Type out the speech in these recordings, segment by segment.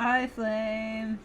Hi, Flame.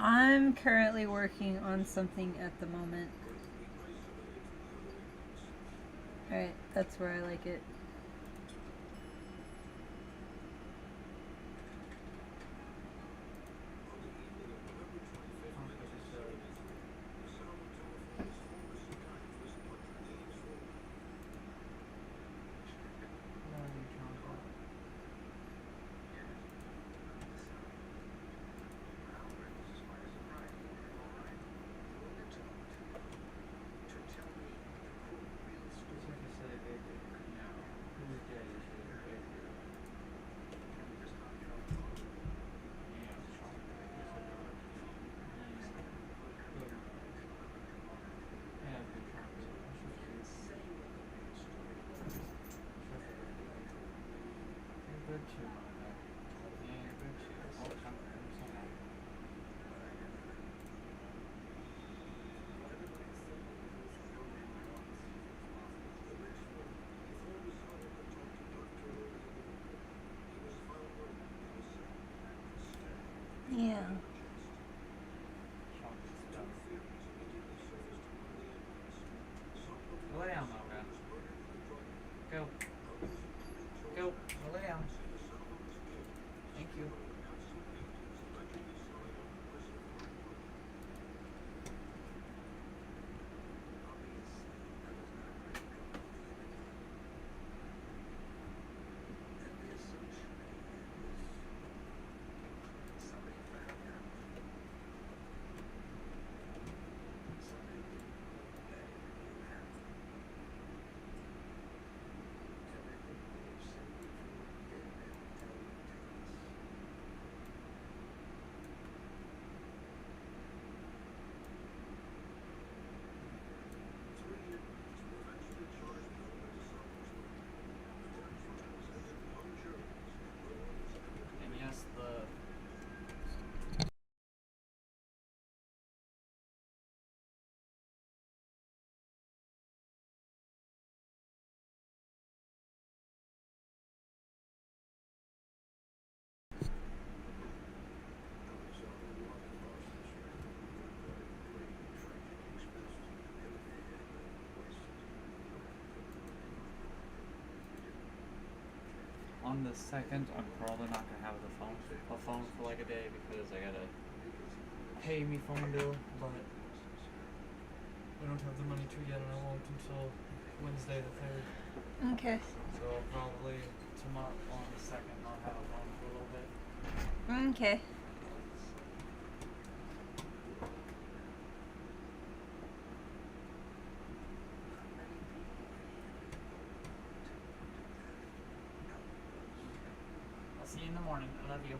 I'm currently working on something at the moment. Alright, that's where I like it. Yeah. Lay down, Mocha. Go. Go. Lay down. Thank you. And yes, the on the second, I'm probably not gonna have a phone for like a day because I gotta pay me phone bill, but we don't have the money to yet, and I won't until Wednesday the 3rd. Okay. So probably tomorrow on the 2nd I'll have a phone for a little bit. Okay. the morning. I love you.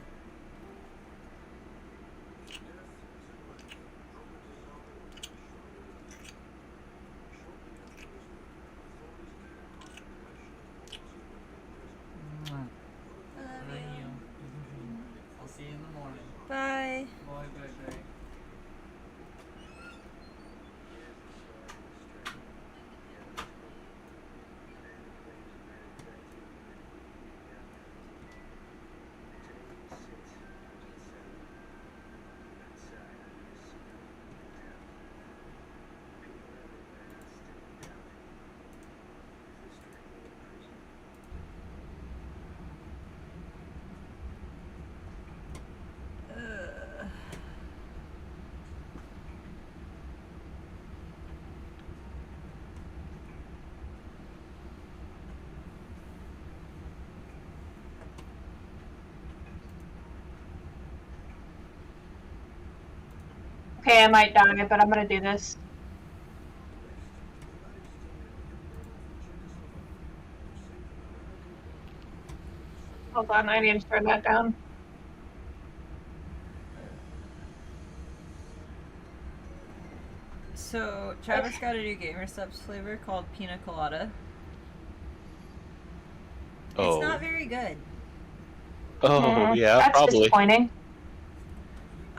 I love you. I'll see you in the morning. Bye. Bye, bye, bye. Okay, I might die, but I'm gonna do this. Hold on, I need to turn that down. So Travis got a new Gamer Subs flavor called Pina Colada. Oh. It's not very good. Oh, yeah, That's probably. disappointing.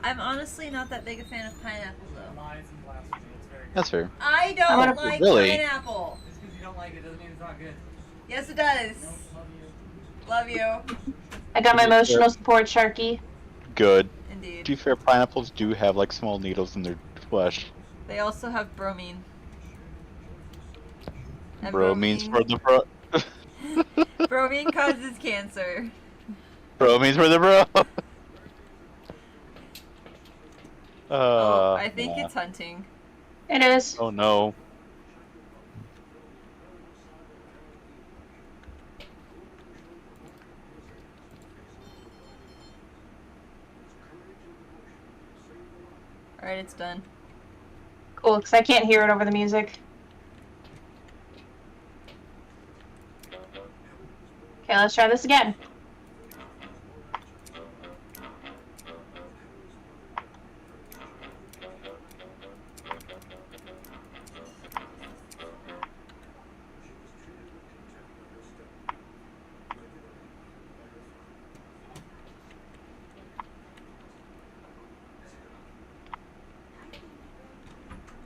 I'm honestly not that big a fan of pineapple though. Lies and blasphemy. It's very good. That's fair. I don't I'm gonna- like Really? pineapple. Just because you don't like it doesn't mean it's not good. Yes, it does. Nope, love you. Love you. I got my emotional support, Sharky. Good. To Indeed. be fair, pineapples do have like small needles in their flesh. They also have bromine. And Bro means for the bro. bromine causes cancer. Bro means for the bro. Oh, I think nah. it's hunting. It is. Oh no. Alright, it's done. Cool, because I can't hear it over the music. Okay, let's try this again.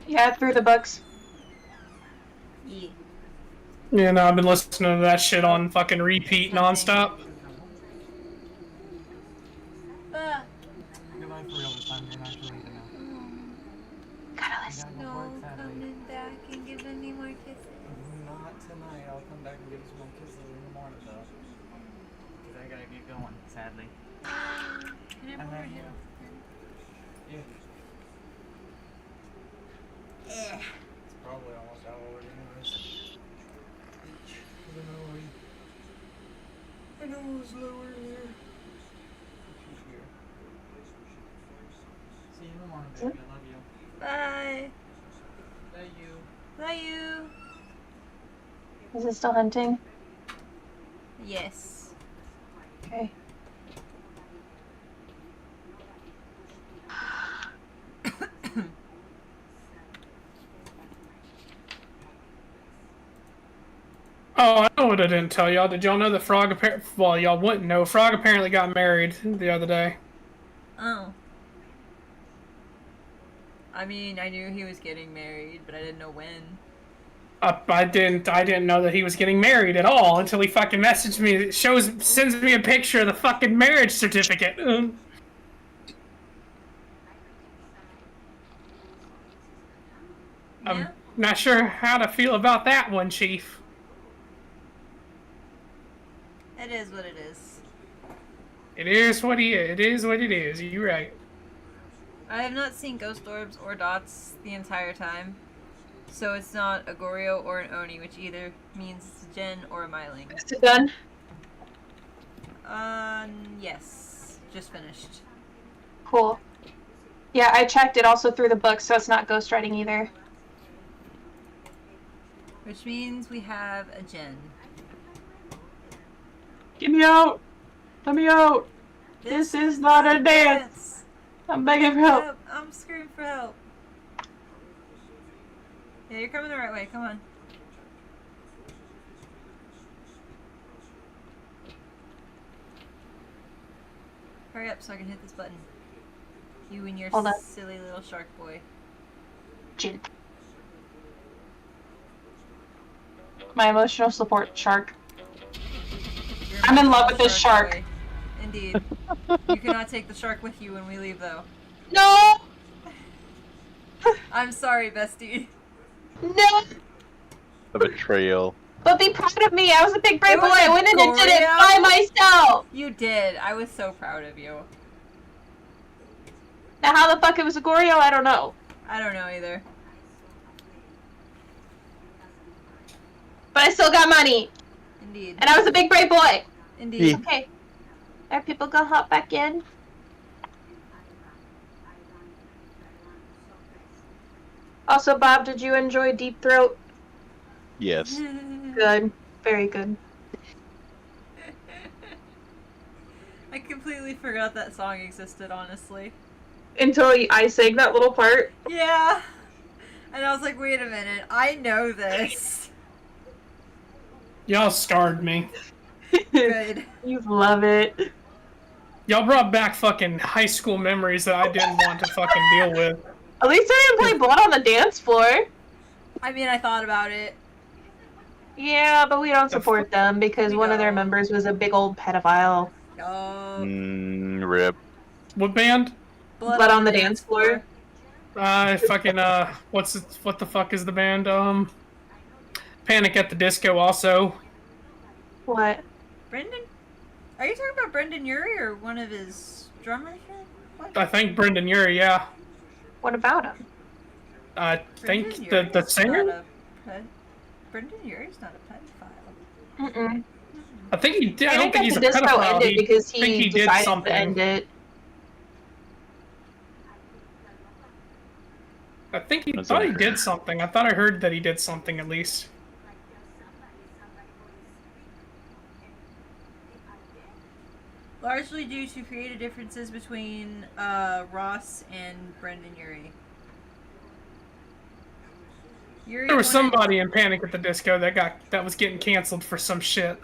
Yeah, through the books. Yeah. Yeah, no, I've been listening to that shit on fucking repeat nonstop. Goodbye for real this time. You're not leaving now. Gotta You listen. gotta go work sadly. Coming back and giving me more kisses. Not tonight. I'll come back and give you some more kisses in the morning though. Cause I gotta get going, sadly. Can I And more then hit? Yeah. Eh. It's probably almost out already anyways. I know it was lower here. See you in the morning, baby. I love you. Bye. Love you. Bye you. Is it still hunting? Yes. Okay. Oh, I know what I didn't tell y'all. Did y'all know the frog well, y'all wouldn't know. Frog apparently got married the other day. Oh. I mean, I knew he was getting married, but I didn't know when. I didn't know that he was getting married at all until he fucking messaged me. Sends me a picture of the fucking marriage certificate. Yeah? I'm not sure how to feel about that one, Chief. It is what it is. It is what he is. It is what it is. You're right. I have not seen ghost orbs or dots the entire time. So it's not a Goryo or an Oni, which either means it's a Gen or a Myling. Is it done? Yes. Just finished. Cool. Yeah, I checked it also through the book, so it's not ghostwriting either. Which means we have a Gen. Get me out! Let me out! This is not a dance. I'm begging for help. I'm screaming for help. Yeah, you're coming the right way. Come on. Hurry up so I can hit this button. You and your Hold on. silly little shark boy. Jin. My emotional support shark. You're I'm in my love with this shark. boy. Indeed. You cannot take the shark with you when we leave, though. No! I'm sorry, bestie. No! A betrayal. But be proud of me. I was a big brave It boy. was I a went in and did it Goreo. by myself. You did. I was so proud of you. Now, how the fuck it was a Goreo, I don't know. I don't know either. But I still got money. Indeed. And I was a big brave boy. Indeed. Okay. Are people gonna hop back in? Also, Bob, did you enjoy Deep Throat? Yes. Good. Very good. I completely forgot that song existed, honestly. Until I sang that little part. Yeah. And I was like, wait a minute. I know this. Y'all scarred me. Good. You love it. Y'all brought back fucking high school memories that I didn't want to fucking deal with. At least I didn't play Blood on the dance floor. I mean, I thought about it. Yeah, but we don't support them because We one of their don't. members was a big old pedophile. Oh. Rip. What band? Blood on the dance floor. Fucking, what the fuck is the band? Panic at the Disco also. What? Brendan? Are you talking about Brendan Urie or one of his drummers? What? I think Brendan Urie, yeah. What about him? I think Brendan the Urie's singer? not a Brendan Urie's not a pedophile. Mm-mm. I think he did. I I don't think he's a the disco pedophile. ended because I think he did decided something. to end it. I think he That's thought he okay. did something. I thought I heard that he did something at least. Largely due to creative differences between Ross and Brendan Urie. Urie There was wanted- somebody in Panic at the Disco that was getting canceled for some shit.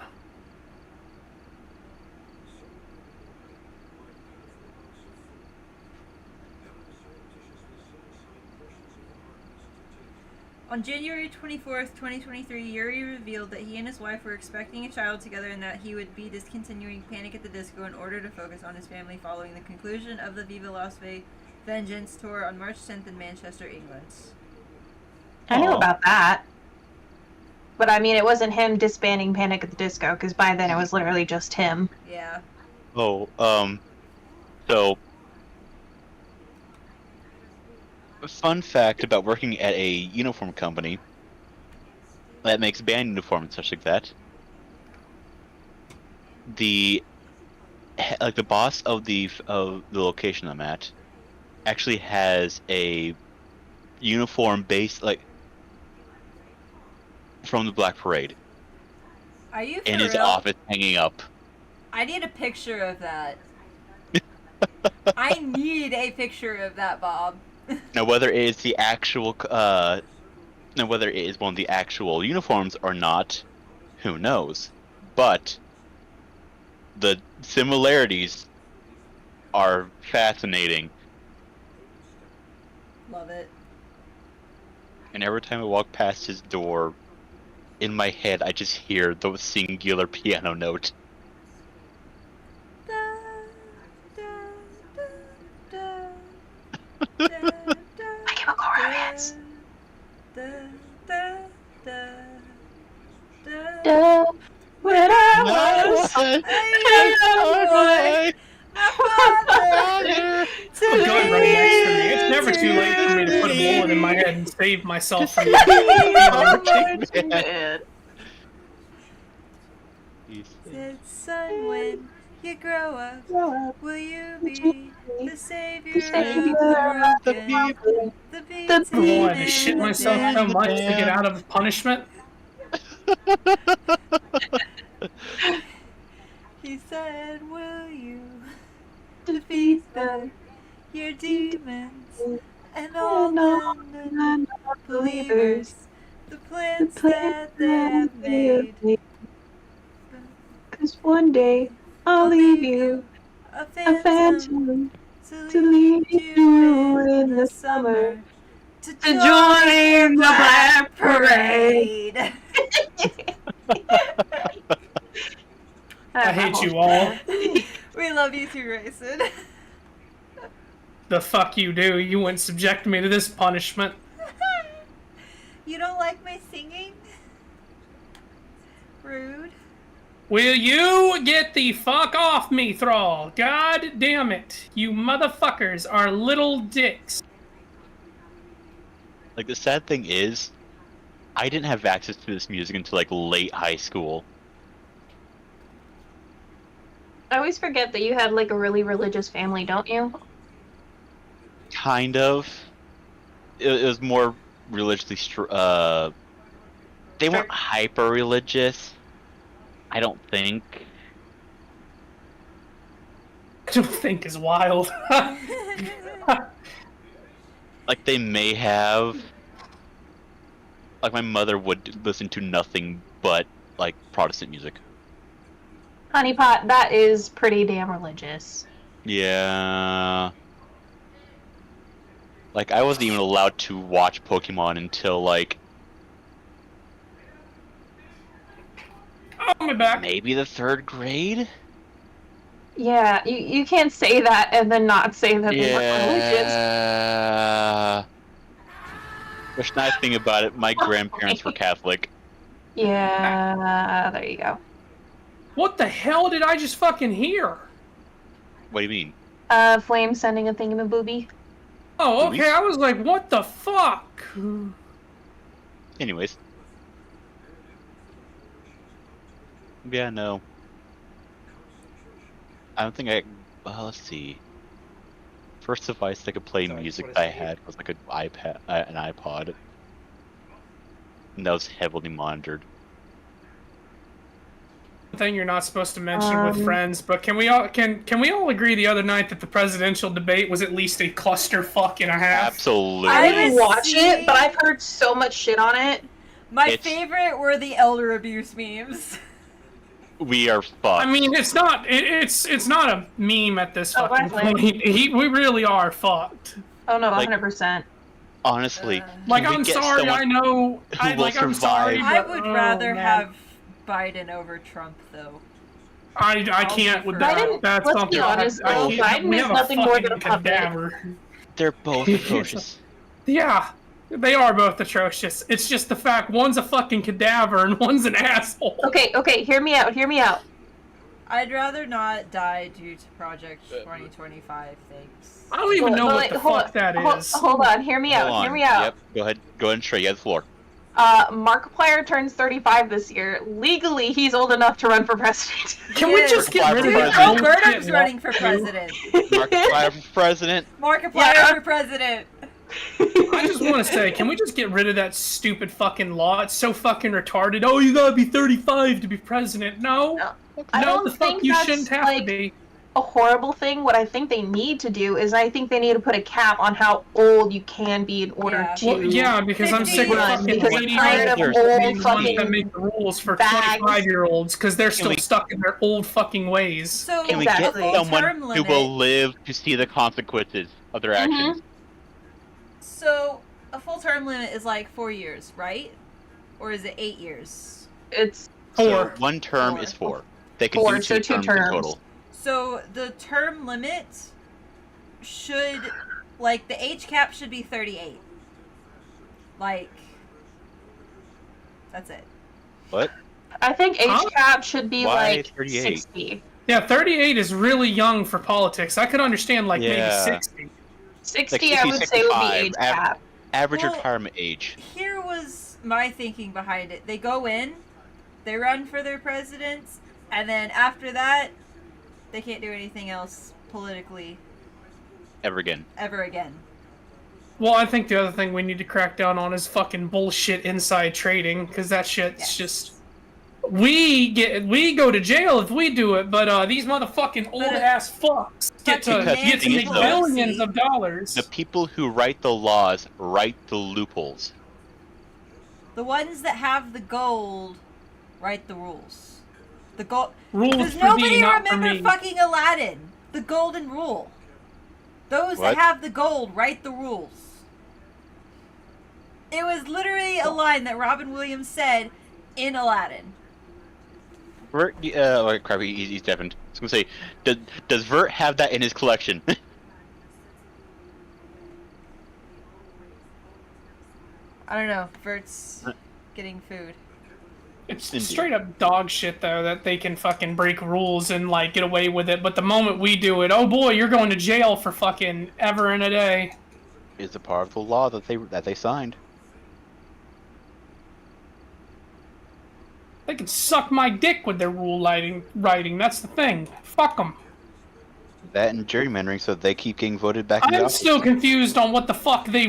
On January 24th, 2023, Urie revealed that he and his wife were expecting a child together and that he would be discontinuing Panic at the Disco in order to focus on his family following the conclusion of the Viva Las Vegas Vengeance tour on March 10th in Manchester, England. I knew Aw. about that. But I mean, it wasn't him disbanding Panic at the Disco, because by then it was literally just him. Yeah. Oh, so a fun fact about working at a uniform company that makes band uniforms and such like that. The boss of the location I'm at actually has a uniform based from the Black Parade Are you for in his real? office hanging up. I need a picture of that. I need a picture of that, Bob. Now, whether it is the actual, whether it is one of the actual uniforms or not, who knows? But the similarities are fascinating. Love it. And every time I walk past his door, in my head, I just hear the singular piano note. Da, da, da, da, da, da, My Chemical Romance. da, da, da, da. Duh. When I was A gun right next to me. It's never too late for me to put a bullet in my head and save myself from man. Said, son, when you grow up, will you be the savior of the broken, the beaten I just shit myself so much to get out of punishment. He said, will you defeat your demons and all the non-believers. The plans that they have made. Cause one day I'll leave you A a phantom phantom to to lead lead you in the summer to to join the Black Parade. I hate you all. We love you too, Grayson. The fuck you do? You wouldn't subject me to this punishment. You don't like my singing? Rude. Will you get the fuck off me, Thrall? God damn it. You motherfuckers are little dicks. Like, the sad thing is, I didn't have access to this music until, like, late high school. I always forget that you had like a really religious family, don't you? Kind of. It was more religiously they weren't hyper religious. I don't think. I don't think is wild. Like, they may have. Like, my mother would listen to nothing but, like, Protestant music. Honeypot, that is pretty damn religious. Yeah. Like, I wasn't even allowed to watch Pokemon until, like, Oh, my back. maybe the 3rd grade? Yeah, you can't say that and then not say that they were religious. Yeah. Which, nice thing about it, my grandparents were Catholic. Yeah, there you go. What the hell did I just fucking hear? What do you mean? Flame sending a thingamabooby. Oh, okay. Police? I was like, what the fuck? Anyways. Yeah, no. I don't think let's see. First device that could play Sorry, music what is that I it? had was like an iPod. And that was heavily monitored. Thing you're not supposed to mention with friends, but can we all agree the other night that the presidential debate was at least a clusterfuck and a half? Absolutely. I didn't watch see- it, but I've heard so much shit on it. My It's- favorite were the elder abuse memes. We are fucked. I mean, it's not a meme at this Oh, fucking definitely. point. We really are fucked. Oh no, Like- 100%. Honestly, Like, can we I'm get sorry, someone I know. who will I'm sorry. survive? I but- would oh, rather man. have Biden over Trump, though. I can't with that. Biden- That's let's something. be honest, I though, can't- Biden we is have a nothing more than fucking a puppet. cadaver. They're both atrocious. Yeah, they are both atrocious. It's just the fact one's a fucking cadaver and one's an asshole. Okay, hear me out. I'd rather not die due to Project 2025, thanks. I don't even know what Wait, the hold- fuck that hold- is. Hold on, hear me Hold out. on. Hear me out. Yep, go ahead and show you the floor. Markiplier turns 35 this year. Legally, he's old enough to run for president. Can we Yes. just get rid of Dude, that Joe bullshit Burnham's running for lawsuit? president. Markiplier for president. Markiplier Yeah. for president. I just want to say, can we just get rid of that stupid fucking law? It's so fucking retarded. Oh, you gotta be 35 to be president. No, No. I no, don't the fuck think you that's, shouldn't have like, to be. a horrible thing. What I think they need to do is I think they need to put a cap on how old you can be in order Yeah. to Well, yeah, because I'm sick of run, fucking because I'm 80 tired of There's old ones that fucking make the rules for bags. 25-year-olds because they're still we- stuck in their old fucking ways. So Can we Exactly. get someone term who limit. will live to see the consequences of their actions? So a full term limit is like 4 years, right? Or is it 8 years? It's So 4. one term Four. is 4. They can Four, do so 2 two terms in terms. total. So the term limit should, like, the age cap should be 38. Like, that's it. What? I think age Huh? cap should be Why like 38? 60. Yeah, 38 is really young for politics. I could understand like Yeah. maybe 60. 60, Like I would say would be 65, age cap. Average Well- retirement age. Here was my thinking behind it. They go in, they run for their presidents, and then after that, they can't do anything else politically Ever again. ever again. Well, I think the other thing we need to crack down on is fucking bullshit inside trading, because that shit's Yes. just... we go to jail if we do it, but these motherfucking old ass fucks get to Fucking make Nancy billions Pelosi. of dollars. The people who write the laws write the loopholes. The ones that have the gold write the rules. The gold. Rules Does for nobody thee, not for remember me. fucking Aladdin? The golden rule. Those What? that have the gold write the rules. It was literally a line that Robin Williams said in Aladdin. Vert, oh crap, he's deafened. I was gonna say, does Vert have that in his collection? I don't know. Vert's getting food. It's Indeed. straight up dog shit though that they can fucking break rules and like get away with it, but the moment we do it, oh boy, you're going to jail for fucking ever and a day. Is a part of the law that they signed. They can suck my dick with their rule writing. That's the thing. Fuck them. That and gerrymandering, so they keep getting voted back in the I'm office. still confused on what the fuck they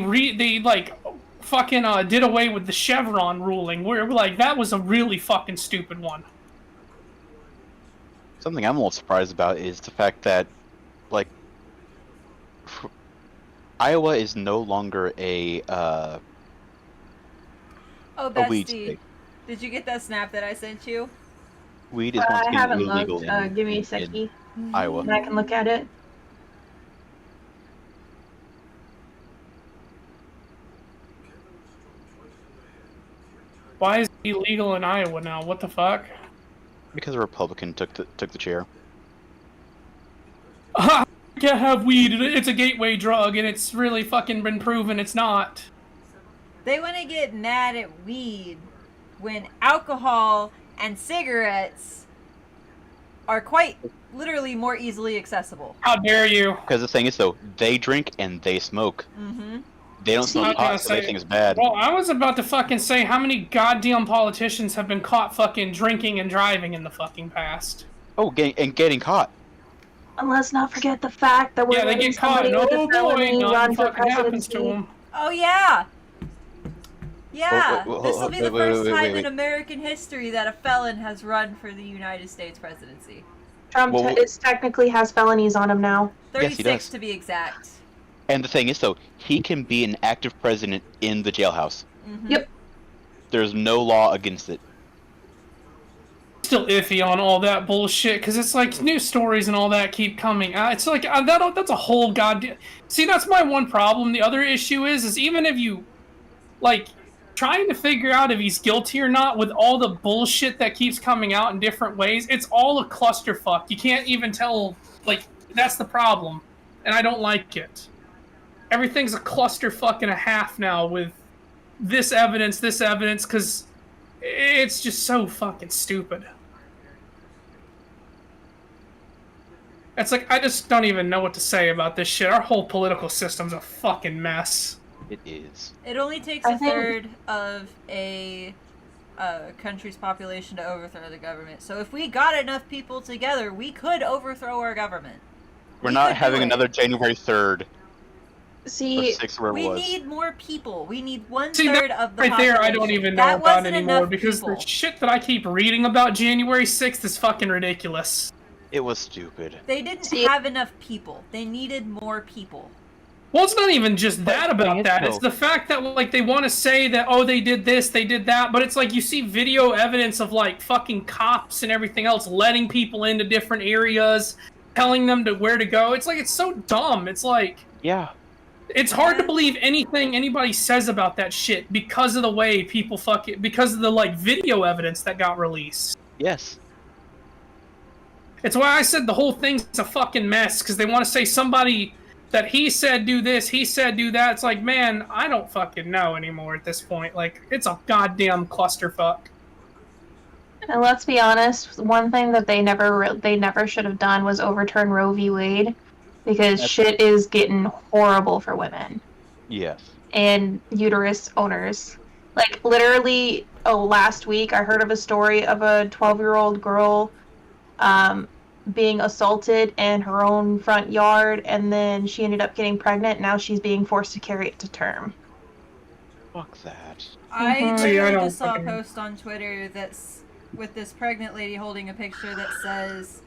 fucking did away with the Chevron ruling. Where like that was a really fucking stupid one. Something I'm a little surprised about is the fact that, like, Iowa is no longer a weed Bestie. state. Did you get that snap that I sent you? Weed is I once haven't again illegal looked. in, Give me a in second. Iowa. And I can look at it. Why is it illegal in Iowa now? What the fuck? Because a Republican took the chair. Can't have weed. It's a gateway drug, and it's really fucking been proven it's not. They want to get mad at weed when alcohol and cigarettes are quite literally more easily accessible. How dare you? Because the thing is, though, they drink and they smoke. Mm-hmm. They don't I smoke was pot, gonna so they say- think it's bad. Well, I was about to fucking say how many goddamn politicians have been caught fucking drinking and driving in the fucking past. Oh, getting caught. And let's not forget the fact that we're Yeah, they letting get caught, somebody and with oh a boy, felony nothing run for fucking happens to presidency. them. Oh yeah. Yeah, Wait, this will be the wait, first wait, time wait. in American history that a felon has run for the United States presidency. Trump Well, is technically has felonies on him now. Yes, he 36 does. to be exact. And the thing is, though, he can be an active president in the jailhouse. Mm-hmm. Yep. There's no law against it. Still iffy on all that bullshit because it's like news stories and all that keep coming out. It's like that's a whole goddamn. See, that's my one problem. The other issue is even if you like trying to figure out if he's guilty or not with all the bullshit that keeps coming out in different ways, it's all a clusterfuck. You can't even tell. Like that's the problem, and I don't like it. Everything's a clusterfuck and a half now with this evidence, because it's just so fucking stupid. It's like, I just don't even know what to say about this shit. Our whole political system's a fucking mess. It is. It only takes I a think- third of a country's population to overthrow the government. So if we got enough people together, we could overthrow our government. We're We not could do having it. another January 3rd or See, 6th, where it We was. need more people. We need one See, third that of the right population. there, I don't even know That about wasn't anymore enough because people. the shit that I keep reading about January 6th is fucking ridiculous. It was stupid. They didn't See- have enough people. They needed more people. Well, it's not even just that the thing about is, that. though- It's the fact that like they want to say that they did this, they did that, but it's like you see video evidence of like fucking cops and everything else letting people into different areas, telling them where to go. It's like it's so dumb. It's like Yeah. it's hard to believe anything anybody says about that shit because of the way people because of the like video evidence that got released. Yes. It's why I said the whole thing's a fucking mess, because they want to say somebody that he said do this, he said do that. It's like, man, I don't fucking know anymore at this point. Like, it's a goddamn clusterfuck. and let's be honest, one thing that they never should have done was overturn Roe v. Wade, because shit is getting horrible for women Yes. and uterus owners. Like literally, last week I heard of a story of a 12-year-old girl being assaulted in her own front yard, and then she ended up getting pregnant. Now she's being forced to carry it to term. Fuck that. I Mhm. See, I literally don't just saw a fucking- post on Twitter with this pregnant lady holding a picture that says,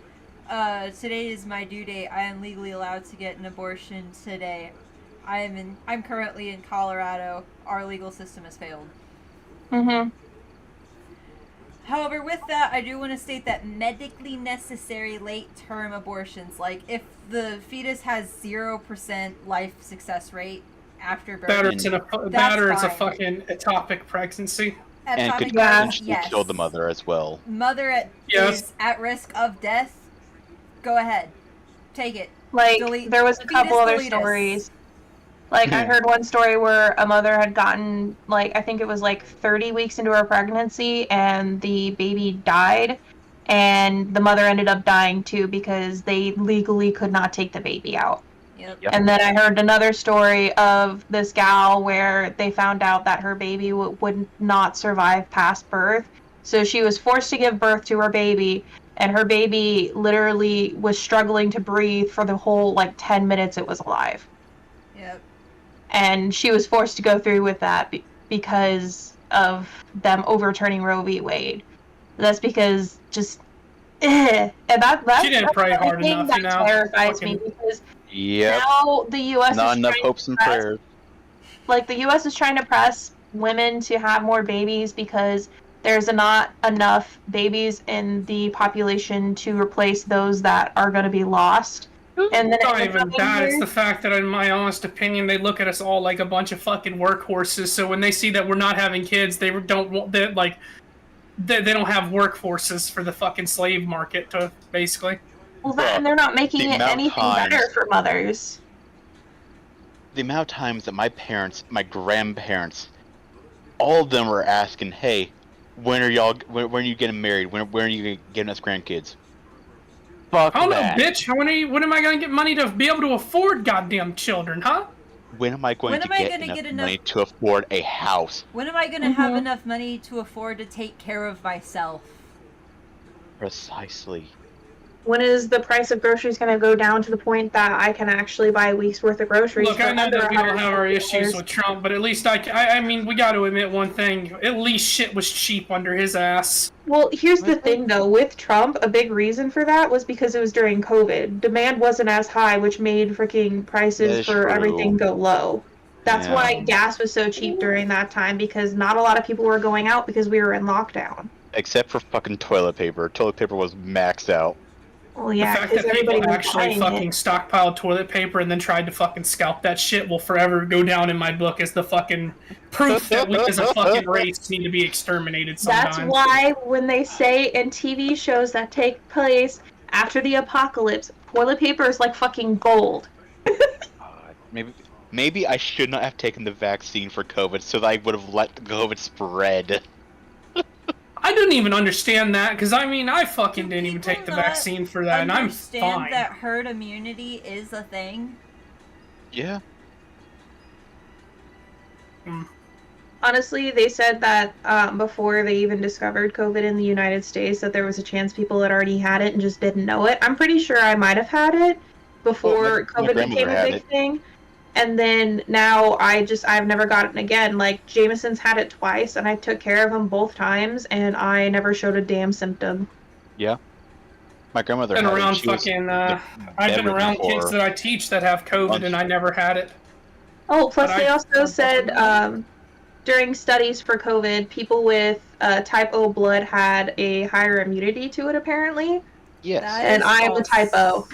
today is my due date. I am legally allowed to get an abortion today. I'm currently in Colorado. Our legal system has failed. Mm-hmm. However, with that, I do want to state that medically necessary late-term abortions, like if the fetus has 0% life success rate after birth, It's a fine. fucking ectopic pregnancy. And ectopic could pregnancy, potentially yes. kill the mother as well. Mother is at risk of death. Go ahead, take it. Like, Delete- there was a couple fetus other deletus. stories. Like, I heard one story where a mother had gotten, like, I think it was like 30 weeks into her pregnancy, and the baby died, and the mother ended up dying too because they legally could not take the baby out. Yep. And then I heard another story of this gal where they found out that her baby would not survive past birth, so she was forced to give birth to her baby, and her baby literally was struggling to breathe for the whole, like, 10 minutes it was alive. Yep. And she was forced to go through with that because of them overturning Roe v. Wade. That's because just, and that's She didn't pray hard thing enough, that you know? terrifies Fucking- me because Yep. now the U.S. Not is enough trying hopes to and press, prayers. like, the U.S. is trying to press women to have more babies because there's not enough babies in the population to replace those that are going to be lost. And then It's not in the even coming that. It's years- the fact that, in my honest opinion, they look at us all like a bunch of fucking workhorses. So when they see that we're not having kids, they don't want they don't have workforces for the fucking slave market to basically. Well, that, and they're not making The it amount of anything times- better for mothers. The amount of times that my parents, my grandparents, all of them are asking, "Hey, when are you getting married? When are you getting us grandkids?" Fuck I don't know, that. bitch. When am I gonna get money to be able to afford goddamn children, huh? When am I going When to am I get gonna enough get enough- money to afford a house? When am I gonna have enough money to afford to take care of myself? Precisely. When is the price of groceries going to go down to the point that I can actually buy a week's worth of groceries? Look, for I know under that we don't have our $150? issues with Trump, but at least I mean, we got to admit one thing. At least shit was cheap under his ass. Well, here's the thing, though. With Trump, a big reason for that was because it was during COVID. Demand wasn't as high, which made freaking That prices is for true. everything go low. That's Yeah. why gas was so cheap during that time, because not a lot of people were going out because we were in lockdown. Except for fucking toilet paper. Toilet paper was maxed out. Well, The yeah, fact because that everybody people was actually buying fucking it. stockpiled toilet paper and then tried to fucking scalp that shit will forever go down in my book as the fucking proof that we as a fucking race need to be exterminated sometimes. That's why when they say in TV shows that take place after the apocalypse, toilet paper is like fucking gold. Maybe I should not have taken the vaccine for COVID, so that I would have let the COVID spread. I didn't even understand that, because I mean, I fucking Do didn't even people take the not vaccine for that, and I'm understand fine. that herd immunity is a thing? Yeah. Honestly, they said that before they even discovered COVID in the United States, that there was a chance people had already had it and just didn't know it. I'm pretty sure I might have had it before Well, my COVID grandmother became a had big it. thing. And then now I've never gotten it again. Like, Jameson's had it twice, and I took care of him both times, and I never showed a damn symptom. Yeah. My grandmother Been had it. around She was fucking, I've been bedridden around kids for- that I teach that have COVID, and I never had it. Oh, plus But they I- also said during studies for COVID, people with type O blood had a higher immunity to it, apparently. Yes. That And is I am a false. type O.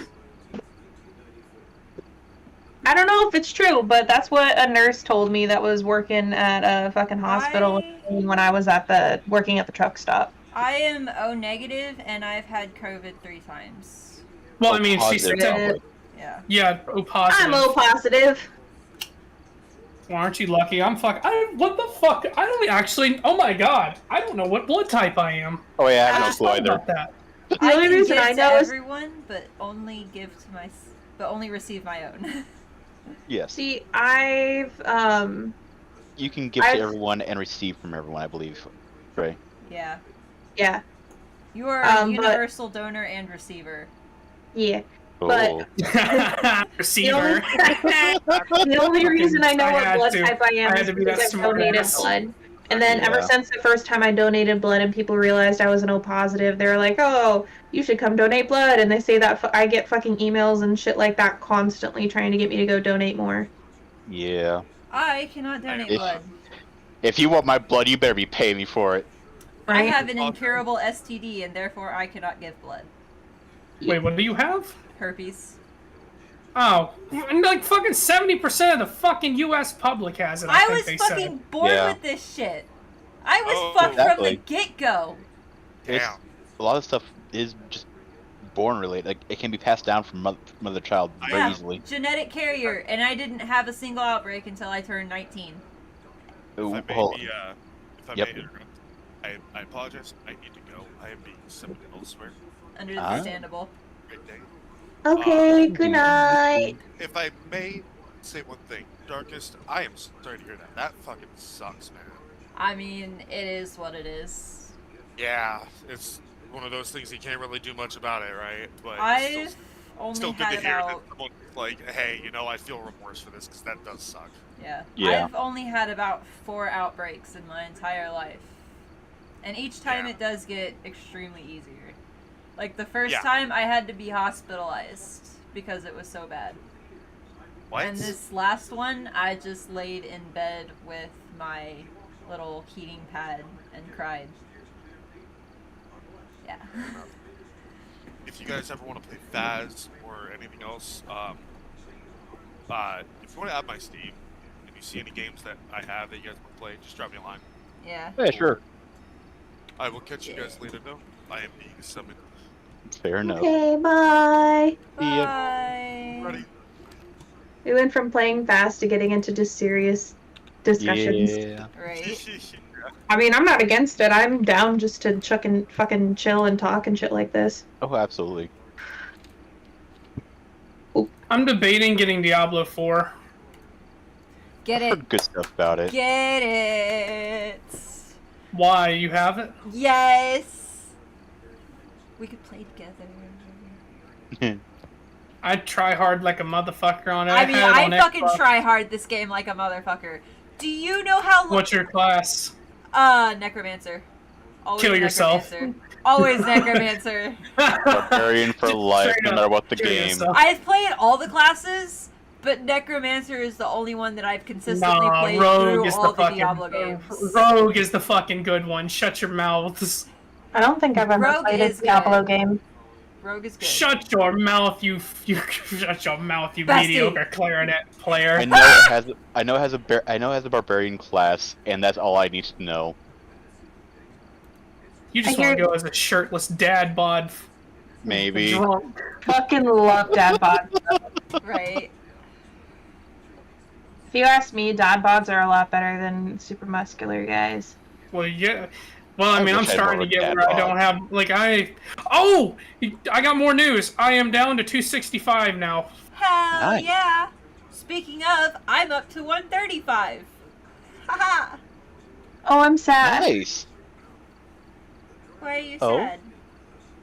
I don't know if it's true, but that's what a nurse told me that was working at a fucking hospital when I was working at the truck stop. I am O negative, and I've had COVID 3 times. Well, I mean, she Positive. said, Yeah. yeah, O positive. I'm O positive. Well, aren't you lucky? What the fuck? I don't actually, oh my god, I don't know what blood type I am. Oh yeah, I I have no just clue thought either. about that. The I only can reason give I to know is, everyone, but only receive my own. Yes. see, I've You can give I've- to everyone and receive from everyone, I believe. Right. Yeah. yeah, You are a But- universal donor and receiver. yeah. But- Oh. Receiver. The only reason I know I what had blood to. type I am I had is to be because that I've smart donated ass. blood. And then ever Yeah. since the first time I donated blood and people realized I was an O positive, they were like, "Oh, you should come donate blood." And they say that I get fucking emails and shit like that constantly trying to get me to go donate more. Yeah. I cannot donate If- blood. If you want my blood, you better be paying me for it. I Right? have an incurable STD and therefore I cannot give blood. Wait, what do you have? Herpes. Oh, and like fucking 70% of the fucking U.S. public has it. I I think was they fucking said. born Yeah. with this shit. I was Oh, fucked from the exactly. get-go. It's, Damn. a lot of stuff is just born related. Like, it can be passed down from mother to child very Yeah, easily. genetic carrier, and I didn't have a single outbreak until I turned 19. Ooh, If I may, hold- be, if I Yep. may interrupt, I apologize. I need to go. I am being summoned elsewhere. Understandable. Great day. Okay, good night. If I may say one thing, Darkest, I am sorry to hear that. That fucking sucks, man. I mean, it is what it is. Yeah, it's one of those things you can't really do much about it, right? But I've still only good had to hear that about someone's like, hey, you know, I feel remorse for this because that does suck. yeah. Yeah. I've only had about 4 outbreaks in my entire life, and each time Yeah. it does get extremely easier. Like the first Yeah. time, I had to be hospitalized because it was so bad. What? And this last one, I just laid in bed with my little heating pad and cried. Yeah. If you guys ever want to play Faz or anything else, if you want to add my Steam and you see any games that I have that you guys want to play, just drop me a line. Yeah. Yeah, sure. I will catch you guys later, though. I am being summoned. Fair enough. Okay, bye. Yeah. Bye. Ready? We went from playing fast to getting into just serious discussions. Yeah. Right. I mean, I'm not against it. I'm down just to chuck and fucking chill and talk and shit like this. Oh, absolutely. I'm debating getting Diablo 4. Get it. Heard good stuff about it. Get it. Why? You have it? Yes. We could play together. I'd try hard like a motherfucker on it. I mean, had I on fucking Xbox. try hard this game like a motherfucker. Do you know how long? What's your class? Necromancer. Always Kill yourself. Necromancer. Always Necromancer. Barbarian for life, Straight no up, matter what the kill game. yourself. I've played all the classes, but Necromancer is the only one that I've consistently Nah, played Rogue through is all the the fucking Diablo games. Rogue is the fucking good one. Shut your mouths. I don't think I've ever Rogue played a is Diablo good. game. Rogue is good. Shut your mouth, you shut your mouth, you Bestie. mediocre clarinet player. I know it has. I know it has a barbarian class, and that's all I need to know. You just I want to hear- go as a shirtless dad bod. Maybe. Drunk. Fucking love dad bods. Right. If you ask me, dad bods are a lot better than super muscular guys. Well, yeah. Well, I I mean, I'm wish I had starting more to get dad where I bod. don't have like Oh, I got more news. I am down to 265 now. Hell Nice. yeah. Speaking of, I'm up to 135. Haha. Oh, I'm sad. Nice. Why are you Oh. sad?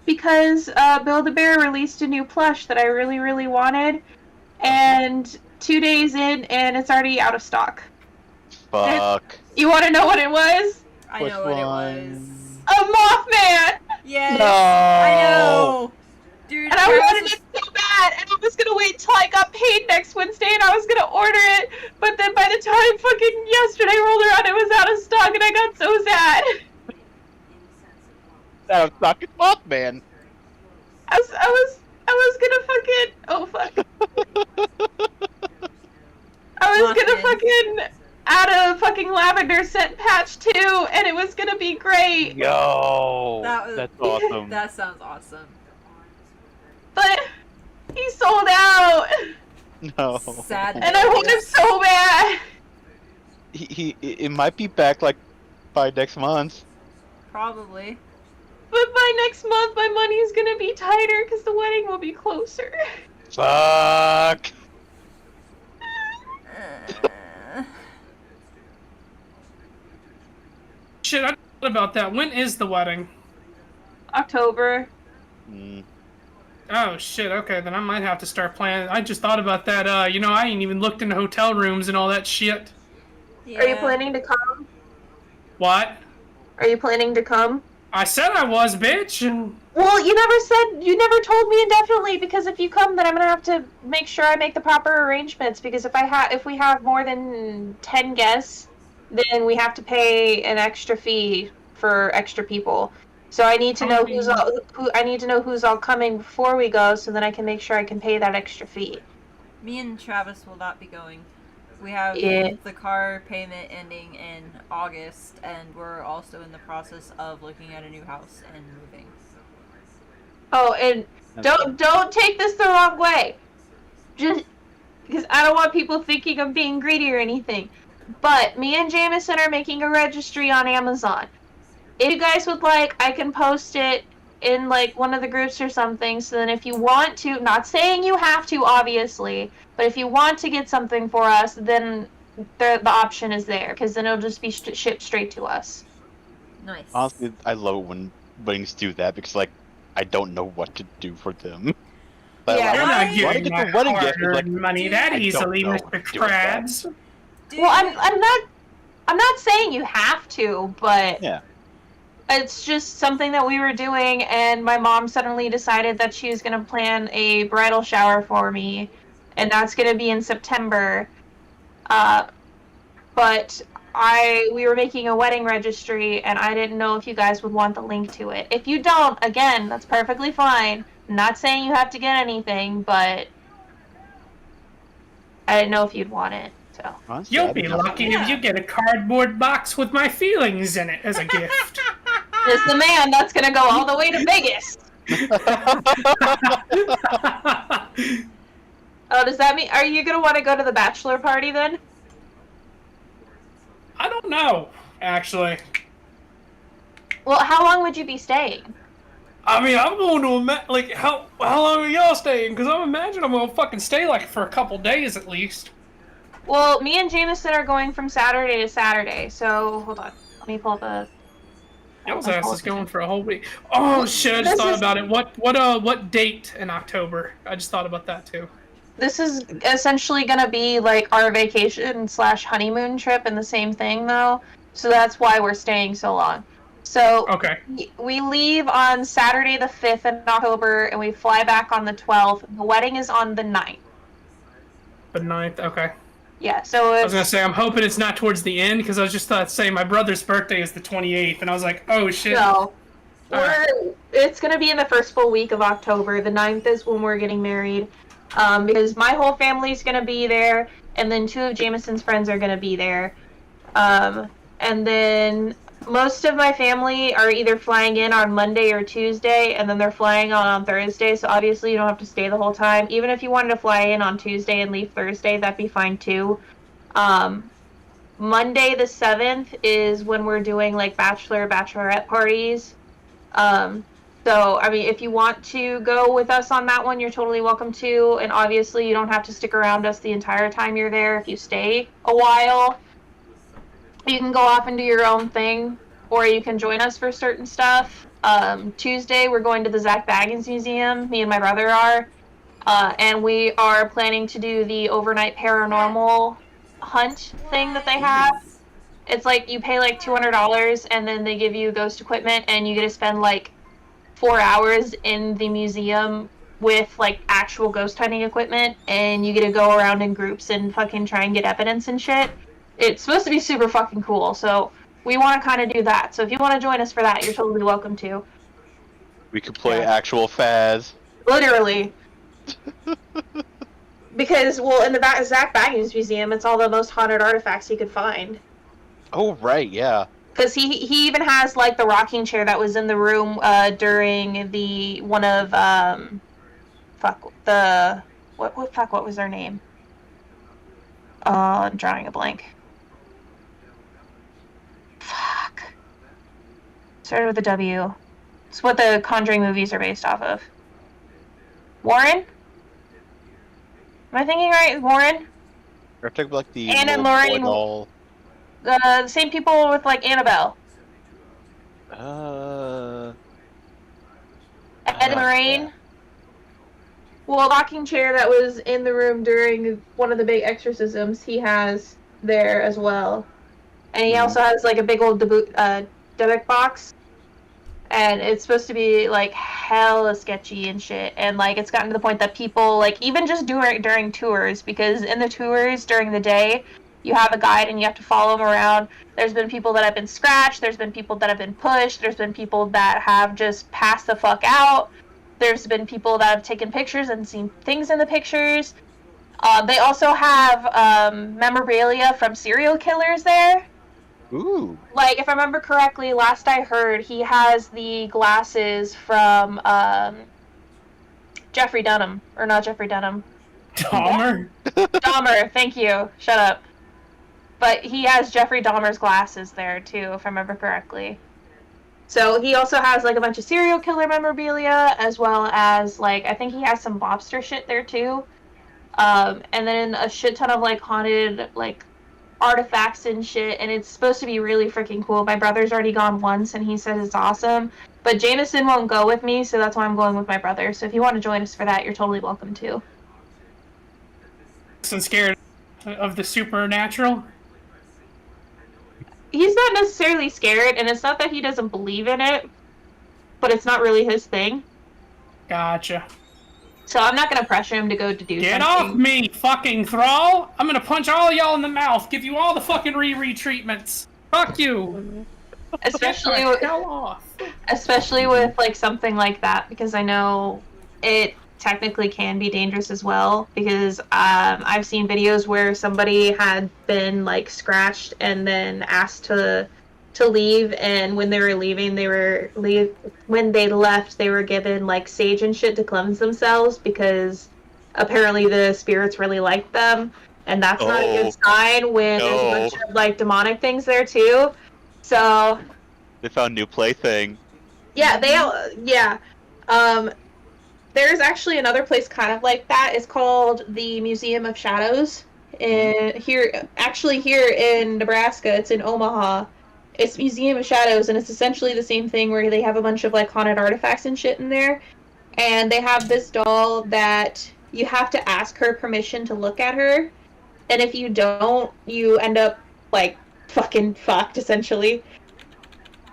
Because Build-A-Bear released a new plush that I really, really wanted, and 2 days in, and it's already out of stock. Fuck. You want to know what it was? I Which know what one? it was. A Mothman! Yes. No. I know. Dude, And I Travis wanted was- it so bad, and I was gonna wait till I got paid next Wednesday, and I was gonna order it, but then by the time fucking yesterday rolled around, it was out of stock, and I got so sad. That was fucking Mothman. I was gonna fucking, oh fuck. I was gonna Mothman. fucking add a fucking lavender scent patch too, and it was gonna be great. Yo. That was- That's awesome. That sounds awesome. But he sold out, No. Sad. and I want him so bad. It might be back like by next month. Probably. But by next month, my money's gonna be tighter because the wedding will be closer. Fuck. Shit, I thought about that. When is the wedding? October. Mm. Oh shit, okay, then I might have to start planning. I just thought about that, I ain't even looked into hotel rooms and all that shit. Yeah. Are you planning to come? What? Are you planning to come? I said I was, bitch. Well, you never told me indefinitely, because if you come, then I'm gonna have to make sure I make the proper arrangements, because if we have more than 10 guests, then we have to pay an extra fee for extra people. So I need to know who's all coming before we go, so that I can make sure I can pay that extra fee. Me and Travis will not be going. We have Yeah. the car payment ending in August, and we're also in the process of looking at a new house and moving. Oh, and don't take this the wrong way. Just because I don't want people thinking I'm being greedy or anything. But me and Jameson are making a registry on Amazon. If you guys would like, I can post it in like one of the groups or something, so then if you want to, not saying you have to obviously, but if you want to get something for us, then the option is there, because then it'll just be shipped straight to us. Nice. Honestly, I love it when weddings do that because, like, I don't know what to do for them. But Yeah, You're I- not wanna giving get my the wedding gift, it's hard-earned like, money Dude, that I don't easily, know Mr. what to do with that. Krabs. Dude, Well, I'm not saying you have to, but Yeah. it's just something that we were doing, and my mom suddenly decided that she was going to plan a bridal shower for me, and that's going to be in September. But we were making a wedding registry, and I didn't know if you guys would want the link to it. If you don't, again, that's perfectly fine. I'm not saying you have to get anything, but I didn't know if you'd want it, so. Honestly, You'll I'd be down for lucky Yeah. if you get a cardboard box with my feelings in it as a gift. It's the man that's going to go all the way to Vegas. Oh, does that mean, are you going to want to go to the bachelor party then? I don't know, actually. Well, how long would you be staying? I mean, I'm going to like how long are y'all staying? Because I'm imagining I'm gonna fucking stay like for a couple days at least. Well, me and Jameson are going from Saturday to Saturday, so hold on. Let me pull up a... Y'all's ass is going for a whole week. Oh shit! I just This thought is- about it. What date in October? I just thought about that too. This is essentially gonna be like our vacation / honeymoon trip and the same thing though, so that's why we're staying so long. So Okay. we leave on Saturday the 5th in October and we fly back on the 12th. The wedding is on the 9th. The 9th. Okay. Yeah, so I it's... was gonna say I'm hoping it's not towards the end because I was just thought say my brother's birthday is the 28th and I was like, oh shit. No. Alright. It's going to be in the first full week of October. The 9th is when we're getting married. Because my whole family's going to be there, and then 2 of Jameson's friends are going to be there. And then most of my family are either flying in on Monday or Tuesday, and then they're flying on Thursday, so obviously you don't have to stay the whole time. Even if you wanted to fly in on Tuesday and leave Thursday, that'd be fine too. Monday the 7th is when we're doing like bachelorette parties. So, I mean, if you want to go with us on that one, you're totally welcome to. And obviously, you don't have to stick around us the entire time you're there. If you stay a while, you can go off and do your own thing, or you can join us for certain stuff. Tuesday, we're going to the Zach Baggins Museum. Me and my brother are. And we are planning to do the overnight paranormal hunt thing that they have. It's like you pay like $200 and then they give you ghost equipment and you get to spend like 4 hours in the museum with like actual ghost hunting equipment and you get to go around in groups and fucking try and get evidence and shit. It's supposed to be super fucking cool, so we want to kind of do that. So if you want to join us for that, you're totally welcome to. We could play actual Faz. Literally. Because, well, in the Zach Baggins Museum, it's all the most haunted artifacts you could find. Oh, right, yeah. Because he even has, like, the rocking chair that was in the room during the one of, what was their name? I'm drawing a blank. Fuck. Started with a W. It's what the Conjuring movies are based off of. Warren? Am I thinking right? Warren? Or take like the Anna little Maureen- boy doll. The same people with, like, Annabelle. Uh, Ed Moraine. Well, rocking chair that was in the room during one of the big exorcisms, he has there as well. And he also has like a big old debug box. And it's supposed to be like hella sketchy and shit. And like it's gotten to the point that people like even just during tours, because in the tours during the day you have a guide and you have to follow them around. There's been people that have been scratched, there's been people that have been pushed, there's been people that have just passed the fuck out. There's been people that have taken pictures and seen things in the pictures. They also have memorabilia from serial killers there. Ooh. Like, if I remember correctly, last I heard, he has the glasses from Jeffrey Dunham. Or not Jeffrey Dunham. Dahmer? Dahmer, thank you. Shut up. But he has Jeffrey Dahmer's glasses there, too, if I remember correctly. So he also has, like, a bunch of serial killer memorabilia, as well as, like, I think he has some lobster shit there, too. And then a shit ton of, like, haunted, like, artifacts and shit, and it's supposed to be really freaking cool. My brother's already gone once, and he says it's awesome. But Jameson won't go with me, so that's why I'm going with my brother. So if you want to join us for that, you're totally welcome to. And scared of the supernatural? He's not necessarily scared, and it's not that he doesn't believe in it, but it's not really his thing. Gotcha. So I'm not gonna pressure him to go to do Get something. off me, fucking thrall! I'm gonna punch all y'all in the mouth, give you all the fucking re treatments. Fuck you. Especially Get the hell off. Especially with like something like that, because I know it technically can be dangerous as well, because I've seen videos where somebody had been like scratched and then asked to leave, and when they were leaving, when they left, they were given like sage and shit to cleanse themselves, because apparently the spirits really liked them, and that's not a good sign when there's a bunch of like demonic things there too. So They found a new plaything. yeah, there's actually another place kind of like that. It's called the Museum of Shadows. Here in Nebraska, it's in Omaha. It's Museum of Shadows, and it's essentially the same thing where they have a bunch of like haunted artifacts and shit in there. And they have this doll that you have to ask her permission to look at her. And if you don't, you end up like fucking fucked, essentially.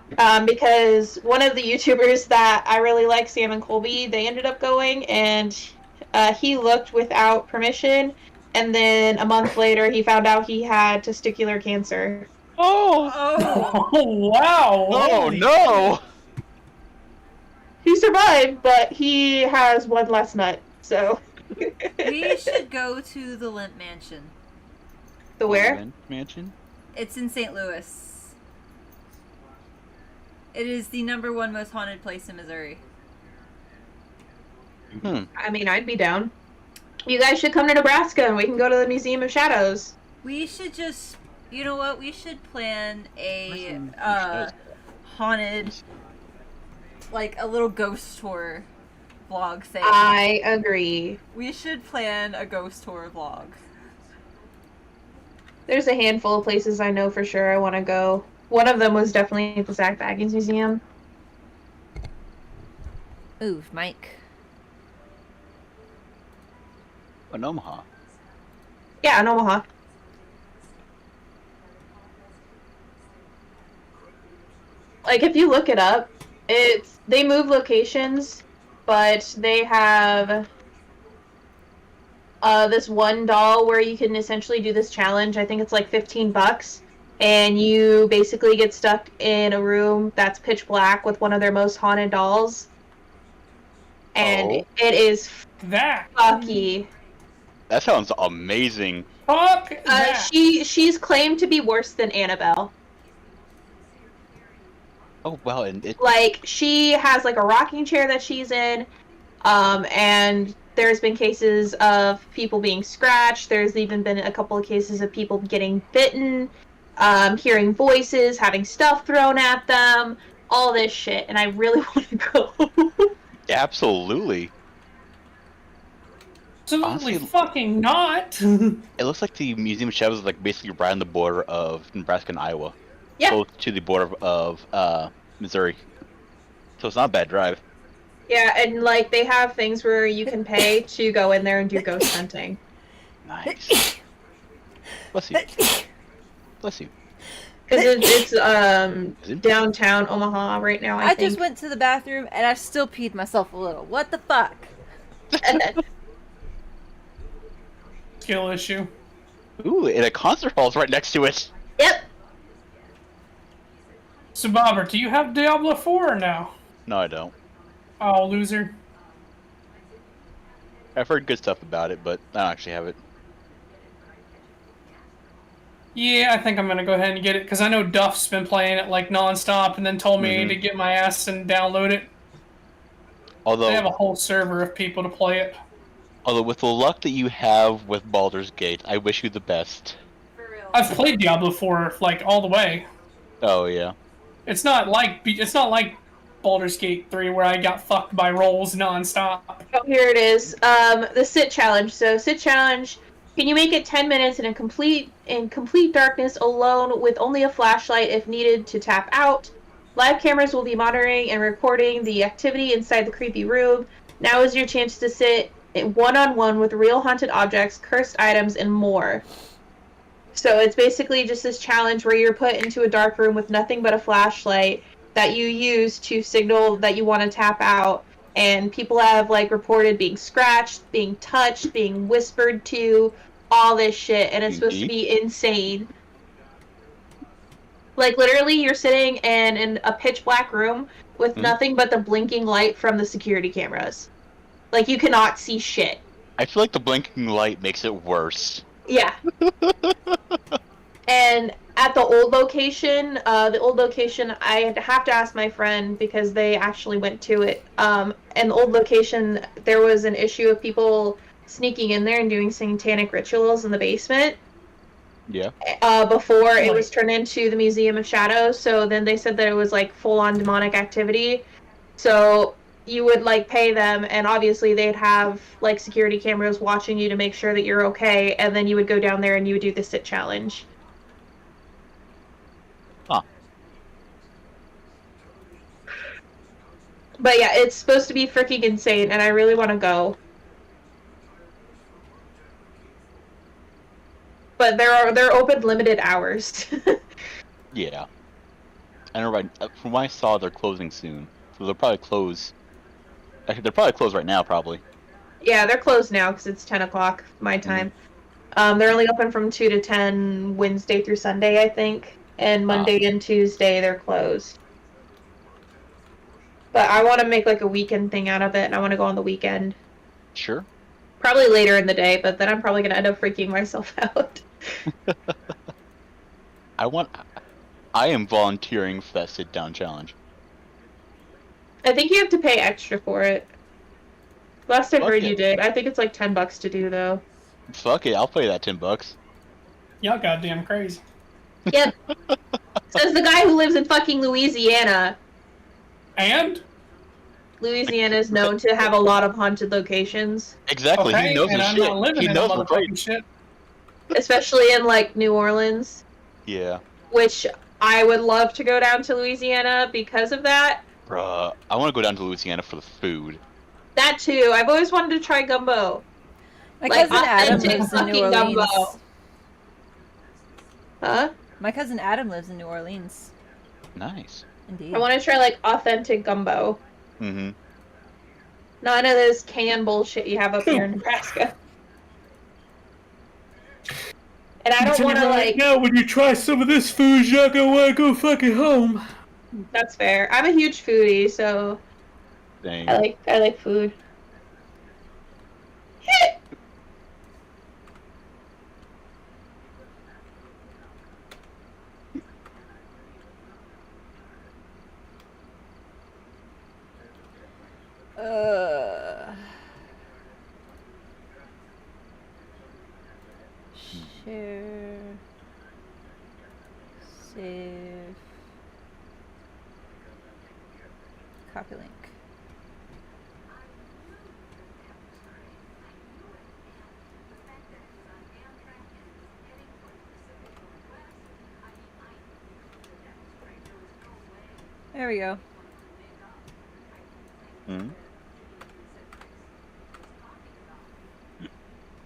Because one of the YouTubers that I really like, Sam and Colby, they ended up going, and he looked without permission, and then a month later he found out he had testicular cancer. Oh! Oh, wow! Oh Holy no! He survived, but he has one less nut, so... We should go to the Limp Mansion. The where? Mansion? It's in St. Louis. It is the #1 most haunted place in Missouri. I mean, I'd be down. You guys should come to Nebraska and we can go to the Museum of Shadows. We should just, you know what? We should plan a haunted, like a little ghost tour vlog thing. I agree. We should plan a ghost tour vlog. There's a handful of places I know for sure I want to go. One of them was definitely the Zach Baggins Museum. Ooh, Mike. In Omaha. Yeah, in Omaha. Like, if you look it up, they move locations, but they have this one doll where you can essentially do this challenge. I think it's like $15, and you basically get stuck in a room that's pitch black with one of their most haunted dolls, and it is fucky. That sounds amazing. Fuck that. She's claimed to be worse than Annabelle. Oh well, and it Like, she has like a rocking chair that she's in, and there's been cases of people being scratched. There's even been a couple of cases of people getting bitten, hearing voices, having stuff thrown at them, all this shit, and I really want to go. absolutely. Absolutely Honestly, fucking not. It looks like the Museum of Shadows is like basically right on the border of Nebraska and Iowa. Yeah. Close to the border of Missouri. So it's not a bad drive. Yeah, and like they have things where you can pay to go in there and do ghost hunting. Nice. Bless you. Bless you. Because it's Is it? downtown Omaha right now. I I think. just went to the bathroom and I still peed myself a little. What the fuck? Skill issue. Ooh, and a concert hall's right next to it. Yep. So, Bobber, do you have Diablo 4 or no? No, I don't. Oh, loser. I've heard good stuff about it, but I don't actually have it. Yeah, I think I'm gonna go ahead and get it because I know Duff's been playing it like nonstop, and then told me to get my ass and download it. Although, They have a whole server of people to play it. although with the luck that you have with Baldur's Gate, I wish you the best. I've played Diablo 4 like all the way. Oh yeah. It's not like Baldur's Gate 3 where I got fucked by rolls nonstop. Oh, here it is. The sit challenge. So sit challenge. Can you make it 10 minutes in complete darkness alone with only a flashlight if needed to tap out? Live cameras will be monitoring and recording the activity inside the creepy room. Now is your chance to sit one-on-one with real haunted objects, cursed items, and more. So it's basically just this challenge where you're put into a dark room with nothing but a flashlight that you use to signal that you want to tap out. And people have like reported being scratched, being touched, being whispered to, all this shit, and it's supposed to be insane. Like literally you're sitting in a pitch black room with nothing but the blinking light from the security cameras. Like you cannot see shit. I feel like the blinking light makes it worse. Yeah. And at the old location, I have to ask my friend because they actually went to it. And the old location, there was an issue of people sneaking in there and doing satanic rituals in the basement. Yeah. Before it was turned into the Museum of Shadows. So then they said that it was like full-on demonic activity. So you would like pay them, and obviously they'd have like security cameras watching you to make sure that you're okay, and then you would go down there and you would do the sit challenge. Huh. But yeah, it's supposed to be freaking insane, and I really want to go. But they're open limited hours. Yeah. I know, right? From what I saw, they're closing soon, so they'll probably close. Actually, they're probably closed right now, probably. Yeah, they're closed now because it's 10 o'clock my time. They're only open from 2 to 10 Wednesday through Sunday, I think. And Monday and Tuesday they're closed. But I want to make like a weekend thing out of it, and I want to go on the weekend. Sure. Probably later in the day, but then I'm probably going to end up freaking myself out. I am volunteering for that sit-down challenge. I think you have to pay extra for it. Last I heard it. you did. I think it's like $10 to do, though. Fuck it, I'll pay that $10. Y'all goddamn crazy. Yep. Says the guy who lives in fucking Louisiana. And? Louisiana is known to have a lot of haunted locations. Exactly, Okay, he knows and his I'm shit. not living He in knows that what's motherfucking right. shit. Especially in, like, New Orleans. Yeah. Which I would love to go down to Louisiana because of that. Bruh, I want to go down to Louisiana for the food. That too. I've always wanted to try gumbo. My Like, cousin Adam authentic lives in New fucking Orleans. gumbo. Huh? My cousin Adam lives in New Orleans. Nice. Indeed. I want to try, like, authentic gumbo. Mm-hmm. None of this canned bullshit you have up here in Nebraska. And I don't want to, like... Now, when you try some of this food, you're not gonna want to go fucking home. That's fair. I'm a huge foodie, so... Dang. I like food. Share. Save. Copy link. There we go.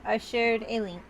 I shared a link.